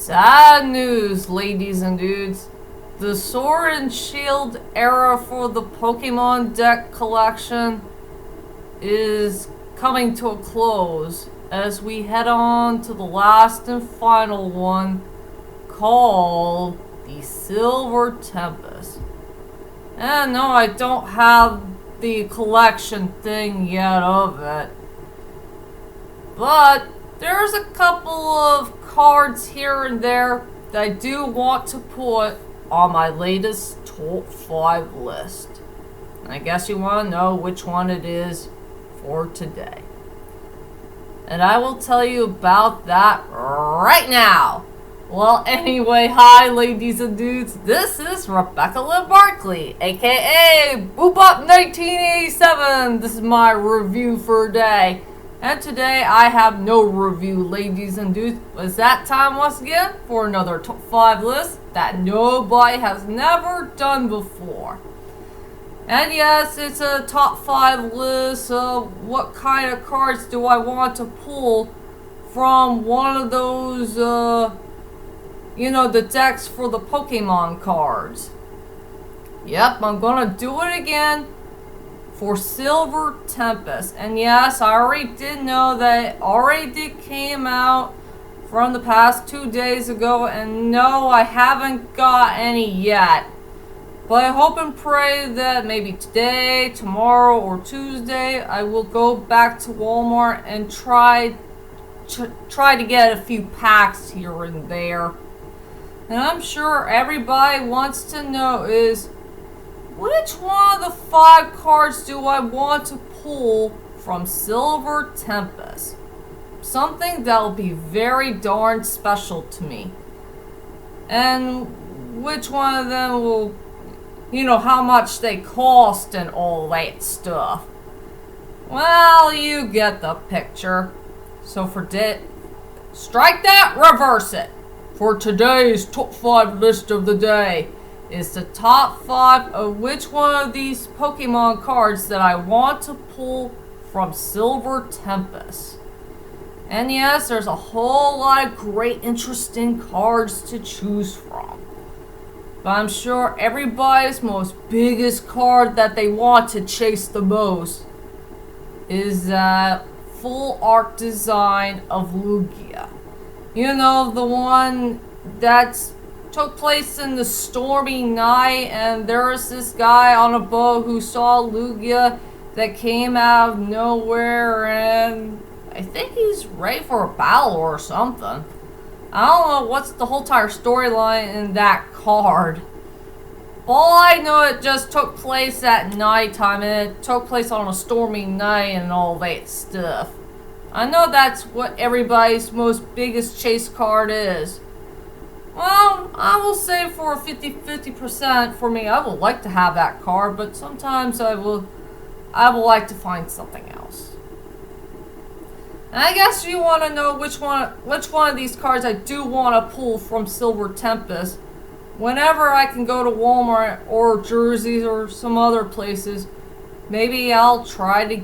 Sad news, ladies and dudes. The Sword and Shield era for the Pokemon deck collection is coming to a close as we head on to the last and final one, called the Silver Tempest. And no, I don't have the collection thing yet of it, but there's a couple of cards here and there that I do want to put on my latest top 5 list. And I guess you want to know which one it is for today. And I will tell you about that right now. Well, anyway, hi ladies and dudes. This is Rebecca Lynn Barkley, aka Boopop 1987. This is my review for today. And today I have no review, ladies and dudes. It's that time once again for another top 5 list that nobody has never done before. And yes, it's a top 5 list of what kind of cards do I want to pull from one of those, the decks for the Pokemon cards. Yep, I'm gonna do it again for Silver Tempest. And yes, I already did know that it already did came out from the past 2 days ago, and no, I haven't got any yet. But I hope and pray that maybe today, tomorrow, or Tuesday, I will go back to Walmart and try to get a few packs here and there. And I'm sure everybody wants to know is, which one of the 5 cards do I want to pull from Silver Tempest? Something that'll be very darn special to me. And which one of them will, how much they cost and all that stuff. Well, you get the picture. So strike that, reverse it. For today's top 5 list of the day is the top 5 of which one of these Pokemon cards that I want to pull from Silver Tempest. And yes, there's a whole lot of great interesting cards to choose from. But I'm sure everybody's most biggest card that they want to chase the most is that full art design of Lugia. The one that's took place in the stormy night, and there was this guy on a boat who saw Lugia that came out of nowhere, and I think he's ready for a battle or something. I don't know what's the whole entire storyline in that card. All I know, it just took place at nighttime, and it took place on a stormy night and all that stuff. I know that's what everybody's most biggest chase card is. Well, I will say for 50% for me, I would like to have that card, but sometimes I will like to find something else. And I guess you want to know which one of these cards I do want to pull from Silver Tempest. Whenever I can go to Walmart or Jersey or some other places, maybe I'll try to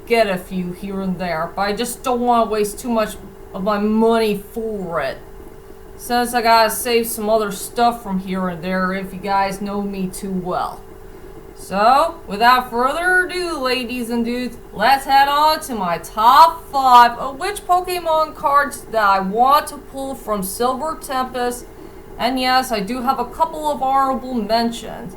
get a few here and there, but I just don't want to waste too much of my money for it, since I gotta save some other stuff from here and there if you guys know me too well. So, without further ado, ladies and dudes, let's head on to my top 5 of which Pokemon cards that I want to pull from Silver Tempest. And yes, I do have a couple of honorable mentions.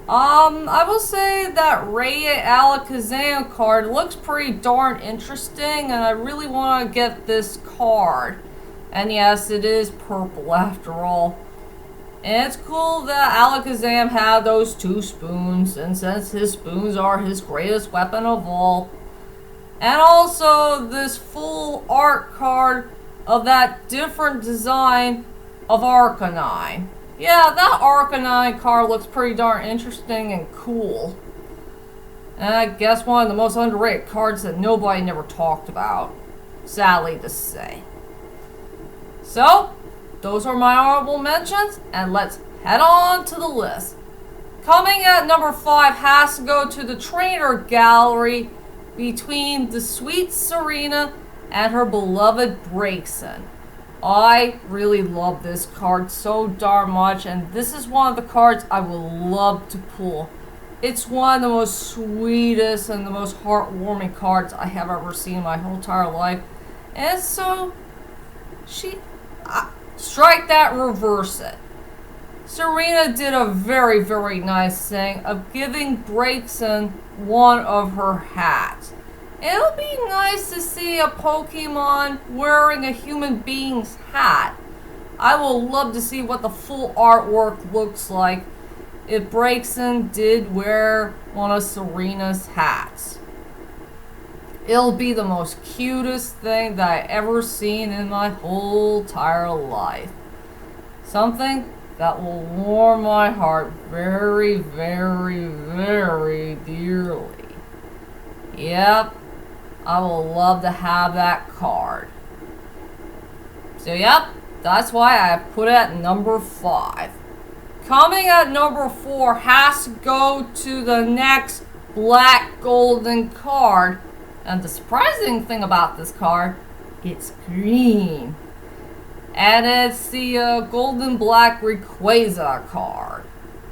I will say that Raya Alakazam card looks pretty darn interesting, and I really want to get this card. And yes, it is purple after all. And it's cool that Alakazam had those 2 spoons, and since his spoons are his greatest weapon of all. And also this full art card of that different design of Arcanine. Yeah, that Arcanine card looks pretty darn interesting and cool. And I guess one of the most underrated cards that nobody never talked about, sadly to say. So, those are my honorable mentions, and let's head on to the list. Coming at number 5 has to go to the trainer gallery between the sweet Serena and her beloved Braixen. I really love this card so darn much, and this is one of the cards I would love to pull. It's one of the most sweetest and the most heartwarming cards I have ever seen in my whole entire life. And so, strike that, reverse it. Serena did a very, very nice thing of giving Braixen one of her hats. It'll be nice to see a Pokemon wearing a human being's hat. I will love to see what the full artwork looks like if Braixen did wear one of Serena's hats. It'll be the most cutest thing that I ever seen in my whole entire life. Something that will warm my heart very, very, very dearly. Yep, I will love to have that card. So yep, that's why I put it at number 5. Coming at number 4 has to go to the next black golden card. And the surprising thing about this card, it's green. And it's the golden black Rayquaza card.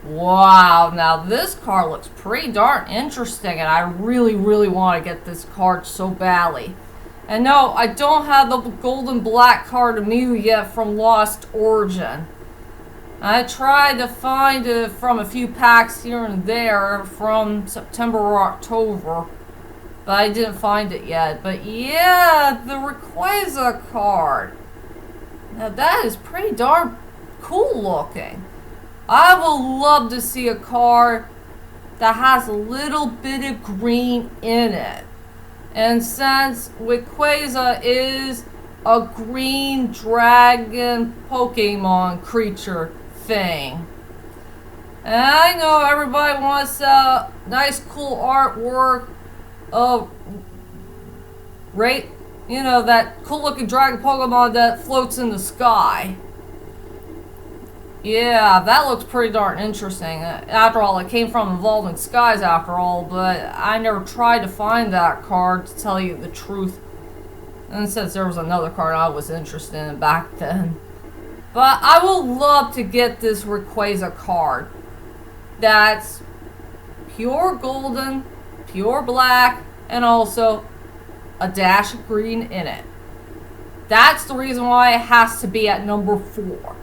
Wow, now this card looks pretty darn interesting, and I really, really want to get this card so badly. And no, I don't have the golden black card of Mew yet from Lost Origin. I tried to find it from a few packs here and there from September or October, but I didn't find it yet. But yeah, the Rayquaza card. Now that is pretty darn cool looking. I would love to see a card that has a little bit of green in it. And since Rayquaza is a green dragon Pokemon creature thing, and I know everybody wants nice cool artwork of that cool looking dragon Pokemon that floats in the sky. Yeah, that looks pretty darn interesting. After all, it came from Evolving Skies after all, but I never tried to find that card, to tell you the truth. And since there was another card I was interested in back then. But I would love to get this Rayquaza card that's pure golden, pure black, and also a dash of green in it. That's the reason why it has to be at number 4.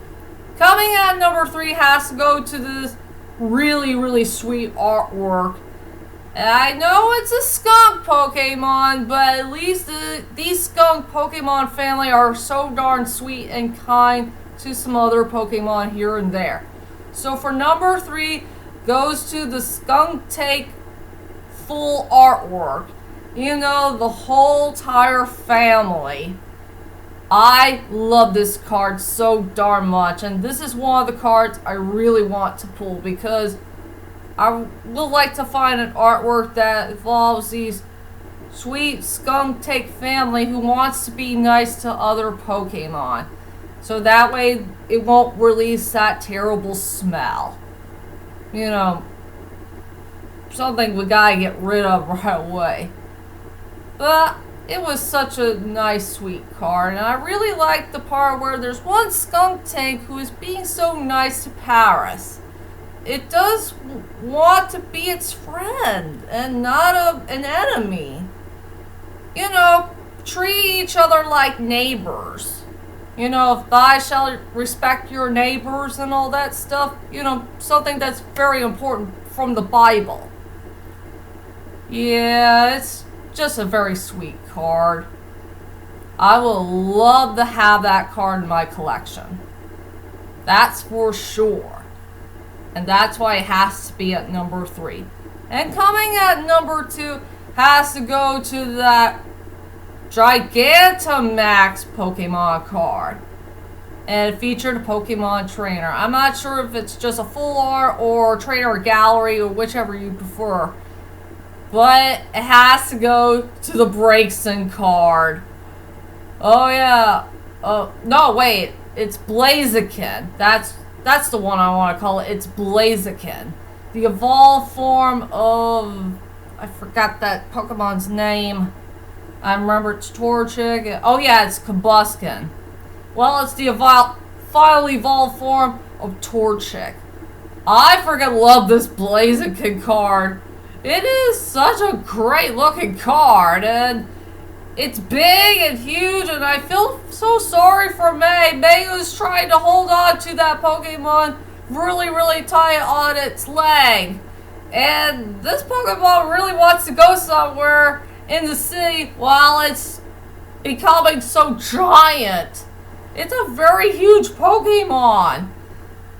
Coming at number 3 has to go to this really, really sweet artwork. And I know it's a skunk Pokemon, but at least these skunk Pokemon family are so darn sweet and kind to some other Pokemon here and there. So for number 3 goes to the Skunk Take full artwork. You know, the whole entire family. I love this card so darn much, and this is one of the cards I really want to pull because I would like to find an artwork that involves these sweet Skunk Take family who wants to be nice to other Pokemon. So that way it won't release that terrible smell. You know, something we gotta get rid of right away. But it was such a nice, sweet card, and I really like the part where there's one skunk tank who is being so nice to Paris. It does want to be its friend and not an enemy. You know, treat each other like neighbors. You know, if thou shalt respect your neighbors and all that stuff, you know, something that's very important from the Bible. Yeah, it's just a very sweet card. I will love to have that card in my collection. That's for sure. And that's why it has to be at number 3. And coming at number 2 has to go to that Gigantamax Pokemon card. And it featured a Pokemon trainer. I'm not sure if it's just a full art or trainer gallery or whichever you prefer. But it has to go to the Braixen card. Oh yeah. No, wait. It's Blaziken. That's the one I want to call it. It's Blaziken. The evolved form of... I forgot that Pokemon's name. I remember it's Torchic. Oh yeah, it's Combusken. Well, it's the final evolved form of Torchic. I freaking love this Blaziken card. It is such a great looking card, and it's big and huge, and I feel so sorry for May. May was trying to hold on to that Pokemon really tight on its leg. And this Pokemon really wants to go somewhere in the city while it's becoming so giant. It's a very huge Pokemon.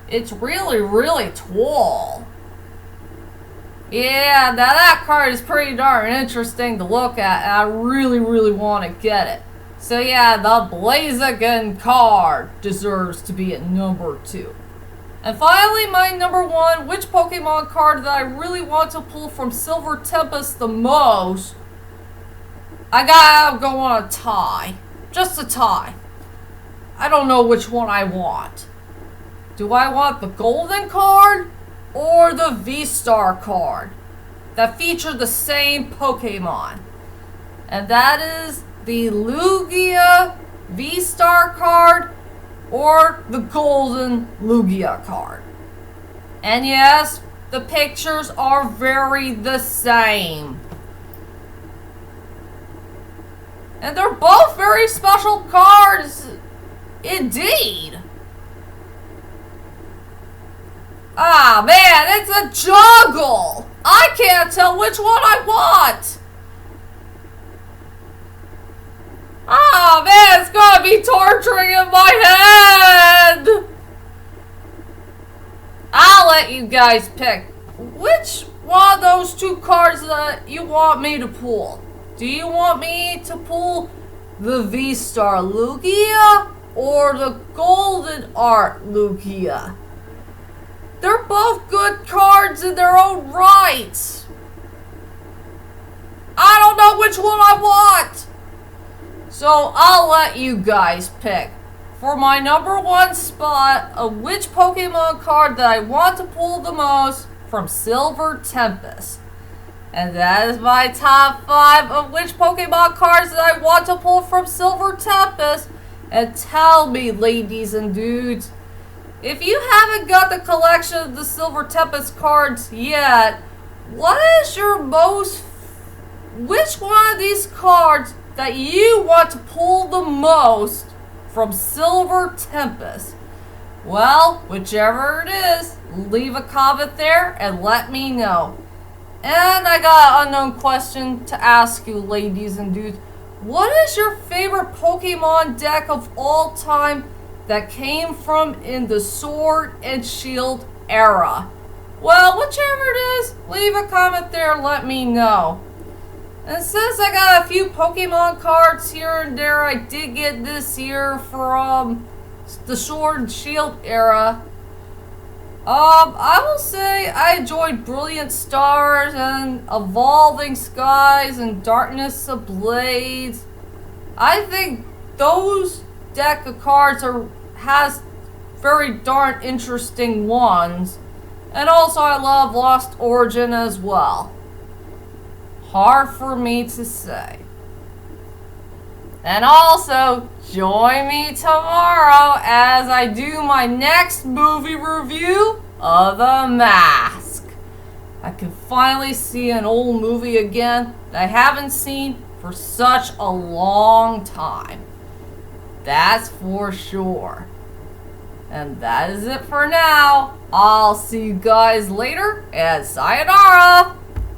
It's really tall. Yeah, now that card is pretty darn interesting to look at, and I really want to get it. So yeah, the Blaziken card deserves to be at number 2. And finally, my number 1, which Pokemon card that I really want to pull from Silver Tempest the most, I gotta go on a tie. Just a tie. I don't know which one I want. Do I want the Golden card or the V-Star card that feature the same Pokemon? And that is the Lugia V-Star card or the Golden Lugia card. And yes, the pictures are very the same. And they're both very special cards indeed. Ah, man, it's a juggle. I can't tell which one I want. Ah, man, it's gonna be torturing in my head. I'll let you guys pick which one of those 2 cards that you want me to pull. Do you want me to pull the V-Star Lugia or the Golden Art Lugia? They're both good cards in their own right. I don't know which one I want. So I'll let you guys pick for my number 1 spot of which Pokemon card that I want to pull the most from Silver Tempest. And that is my top 5 of which Pokemon cards that I want to pull from Silver Tempest. And tell me, ladies and dudes, if you haven't got the collection of the Silver Tempest cards yet, what is your which one of these cards that you want to pull the most from Silver Tempest? Well, whichever it is, leave a comment there and let me know. And I got an unknown question to ask you, ladies and dudes. What is your favorite Pokemon deck of all time that came from in the Sword and Shield era? Well, whichever it is, leave a comment there and let me know. And since I got a few Pokemon cards here and there I did get this year from the Sword and Shield era, I will say I enjoyed Brilliant Stars and Evolving Skies and Darkness Ablaze. I think those deck of cards has very darn interesting ones. And also I love Lost Origin as well. Hard for me to say. And also, join me tomorrow as I do my next movie review of The Mask. I can finally see an old movie again that I haven't seen for such a long time. That's for sure. And that is it for now. I'll see you guys later, and sayonara!